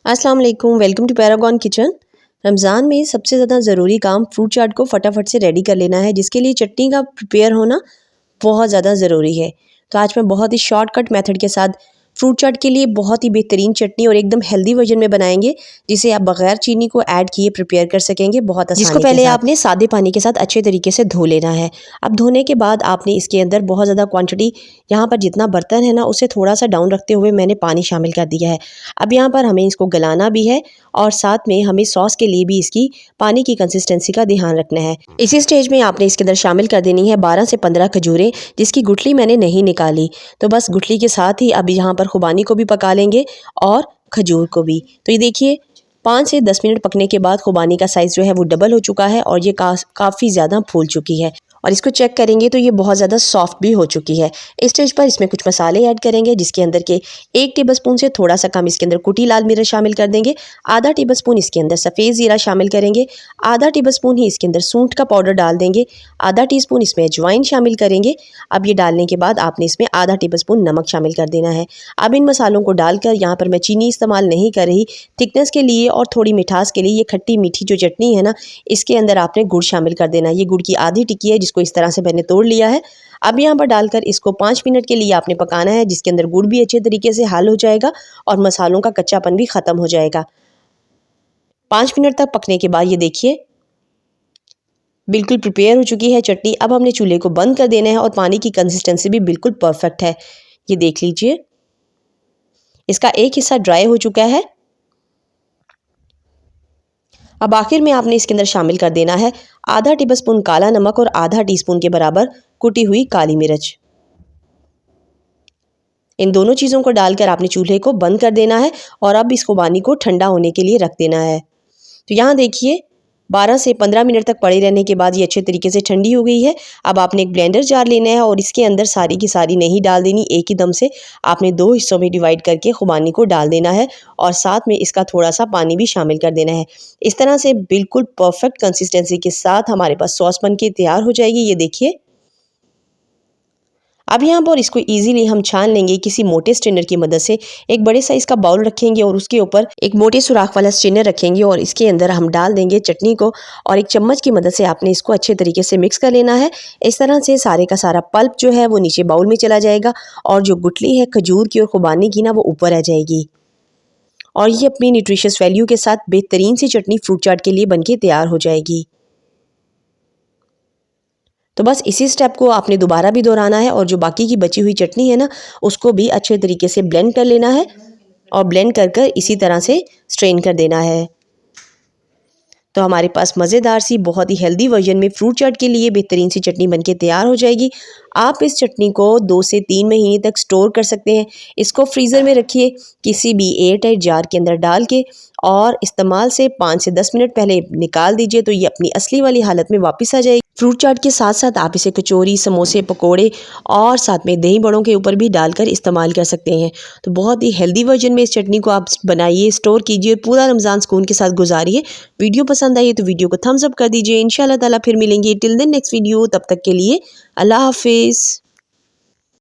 अस्सलाम वालेकुम, welcome to Paragon kitchen. Ramzan में सबसे ज़्यादा ज़रूरी काम फ्रूट चाट को फटाफट से रेडी कर लेना है, जिसके लिए चटनी का प्रिपेयर होना बहुत ज़्यादा ज़रूरी है। तो आज मैं बहुत ही शॉर्टकट मेथड के साथ फ्रूट चाट के लिए बहुत ही बेहतरीन चटनी और एकदम हेल्दी वर्जन में बनाएंगे, जिसे आप बगैर चीनी को ऐड किए प्रिपेयर कर सकेंगे बहुत आसानी जिसको पहले आपने सादे पानी के साथ अच्छे तरीके से धो लेना है। अब धोने के बाद आपने इसके अंदर बहुत ज़्यादा क्वांटिटी, यहाँ पर जितना बर्तन है ना उसे थोड़ा सा डाउन रखते हुए मैंने पानी शामिल कर दिया है। अब यहाँ पर हमें इसको गलाना भी है और साथ में हमें सॉस के लिए भी इसकी पानी की कंसिस्टेंसी का ध्यान रखना है। इसी स्टेज में आपने इसके अंदर शामिल कर देनी है 12 से 15 खजूरें, जिसकी गुठली मैंने नहीं निकाली। तो बस गुठली के साथ ही अब यहाँ पर खुबानी को भी पका लेंगे और खजूर को भी। तो ये देखिए 5 से 10 मिनट पकने के बाद खुबानी का साइज़ जो है वो डबल हो चुका है और ये काफ़ी ज़्यादा फूल चुकी है। और इसको चेक करेंगे तो ये बहुत ज़्यादा सॉफ्ट भी हो चुकी है। इस स्टेज पर इसमें कुछ मसाले ऐड करेंगे, जिसके अंदर के 1 टेबलस्पून से थोड़ा सा कम इसके अंदर कुटी लाल मिर्च शामिल कर देंगे। आधा टेबलस्पून इसके अंदर सफ़ेद ज़ीरा शामिल करेंगे। आधा टेबलस्पून ही इसके अंदर सूंठ का पाउडर डाल देंगे। आधा टीस्पून इसमें अजवाइन शामिल करेंगे। अब ये डालने के बाद आपने इसमें आधा टेबलस्पून नमक शामिल कर देना है। अब इन मसालों को डालकर, यहाँ पर मैं चीनी इस्तेमाल नहीं कर रही, थिकनेस के लिए और थोड़ी मिठास के लिए ये खट्टी मीठी जो चटनी है ना, इसके अंदर आपने गुड़ शामिल कर देना है। ये गुड़ की आधी टिक्की है, जिसको इस तरह से मैंने तोड़ लिया है। अब यहाँ पर डालकर इसको 5 मिनट के लिए आपने पकाना है, जिसके अंदर गुड़ भी अच्छे तरीके से हल हो जाएगा और मसालों का कच्चापन भी ख़त्म हो जाएगा। 5 मिनट तक पकने के बाद ये देखिए बिल्कुल प्रिपेयर हो चुकी है चटनी। अब हमने चूल्हे को बंद कर देना है और पानी की कंसिस्टेंसी भी बिल्कुल परफेक्ट है। ये देख लीजिए, इसका एक हिस्सा ड्राई हो चुका है। अब आखिर में आपने इसके अंदर शामिल कर देना है आधा टेबलस्पून काला नमक और आधा टीस्पून के बराबर कुटी हुई काली मिर्च। इन दोनों चीज़ों को डालकर आपने चूल्हे को बंद कर देना है और अब इस खुबानी को ठंडा होने के लिए रख देना है। तो यहाँ देखिए 12 से 15 मिनट तक पड़े रहने के बाद ये अच्छे तरीके से ठंडी हो गई है। अब आपने एक ब्लेंडर जार लेना है और इसके अंदर सारी की सारी नहीं डाल देनी, एक ही दम से आपने 2 हिस्सों में डिवाइड करके खुबानी को डाल देना है और साथ में इसका थोड़ा सा पानी भी शामिल कर देना है। इस तरह से बिल्कुल परफेक्ट कंसिस्टेंसी के साथ हमारे पास सॉस बन के तैयार हो जाएगी। ये देखिए, अब यहाँ पर इसको इजीली हम छान लेंगे किसी मोटे स्ट्रेनर की मदद से। एक बड़े साइज़ का बाउल रखेंगे और उसके ऊपर एक मोटे सुराख वाला स्ट्रेनर रखेंगे और इसके अंदर हम डाल देंगे चटनी को और एक चम्मच की मदद से आपने इसको अच्छे तरीके से मिक्स कर लेना है। इस तरह से सारे का सारा पल्प जो है वो नीचे बाउल में चला जाएगा और जो गुठली है खजूर की और खुबानी की ना, वो ऊपर आ जाएगी और ये अपनी न्यूट्रिशियस वैल्यू के साथ बेहतरीन सी चटनी फ्रूट चाट के लिए बनके तैयार हो जाएगी। तो बस इसी स्टेप को आपने दोबारा भी दोहराना है और जो बाकी की बची हुई चटनी है ना, उसको भी अच्छे तरीके से ब्लेंड कर लेना है और ब्लेंड कर कर इसी तरह से स्ट्रेन कर देना है। तो हमारे पास मज़ेदार सी बहुत ही हेल्दी वर्जन में फ्रूट चाट के लिए बेहतरीन सी चटनी बनके तैयार हो जाएगी। आप इस चटनी को 2 से 3 महीने तक स्टोर कर सकते हैं। इसको फ्रीज़र में रखिए किसी भी एयर टाइट जार के अंदर डाल के और इस्तेमाल से 5 से 10 मिनट पहले निकाल दीजिए, तो ये अपनी असली वाली हालत में वापस आ जाएगी। फ्रूट चाट के साथ साथ आप इसे कचौरी, समोसे, पकोड़े और साथ में दही बड़ों के ऊपर भी डालकर इस्तेमाल कर सकते हैं। तो बहुत ही हेल्दी वर्जन में इस चटनी को आप बनाइए, स्टोर कीजिए और पूरा रमज़ान सुकून के साथ गुजारिए। वीडियो पसंद आई तो वीडियो को थम्स अप कर दीजिए। इंशाल्लाह ताला फिर मिलेंगे टिल देन नेक्स्ट वीडियो। तब तक के लिए अल्लाह हाफिज़।